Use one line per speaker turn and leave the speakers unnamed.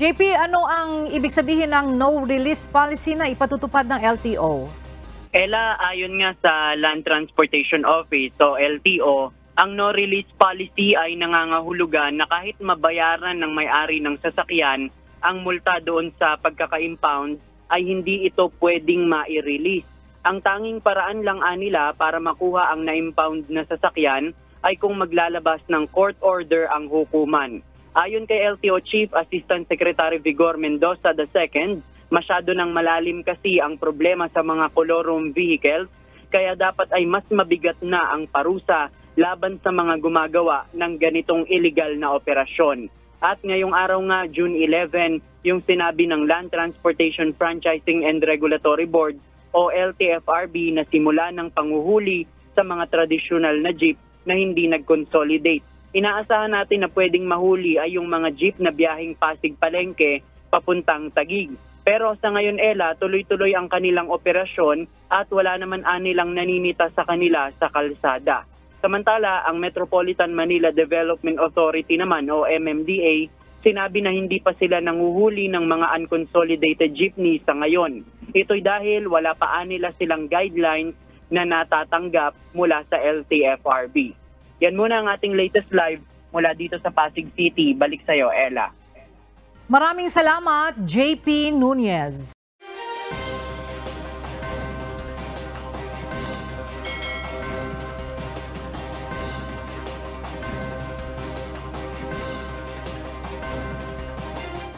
JP, ano ang ibig sabihin ng no-release policy na ipatutupad ng LTO?
Ella, ayon nga sa Land Transportation Office o LTO, ang no-release policy ay nangangahulugan na kahit mabayaran ng may-ari ng sasakyan ang multa doon sa pagkaka-impound ay hindi ito pwedeng ma-release. Ang tanging paraan lang nila para makuha ang na-impound na sasakyan ay kung maglalabas ng court order ang hukuman. Ayon kay LTO Chief Assistant Secretary Vigor Mendoza II, masyado nang malalim kasi ang problema sa mga colorum vehicles, kaya dapat ay mas mabigat na ang parusa laban sa mga gumagawa ng ganitong illegal na operasyon. At ngayong araw nga, June 11, yung sinabi ng Land Transportation Franchising and Regulatory Board o LTFRB na simula ng panguhuli sa mga tradisyonal na jeep na hindi nag-consolidate. Inaasahan natin na pwedeng mahuli ay yung mga jeep na biyaheng Pasig-Palengke papuntang Taguig. Pero sa ngayon, Ella, tuloy-tuloy ang kanilang operasyon at wala naman anilang naninita sa kanila sa kalsada. Samantala, ang Metropolitan Manila Development Authority naman o MMDA, sinabi na hindi pa sila nanguhuli ng mga unconsolidated jeepney sa ngayon. Ito'y dahil wala pa nila silang guidelines na natatanggap mula sa LTFRB. Yan muna ang ating latest live mula dito sa Pasig City. Balik sa'yo, Ella.
Maraming salamat, JP Nunez.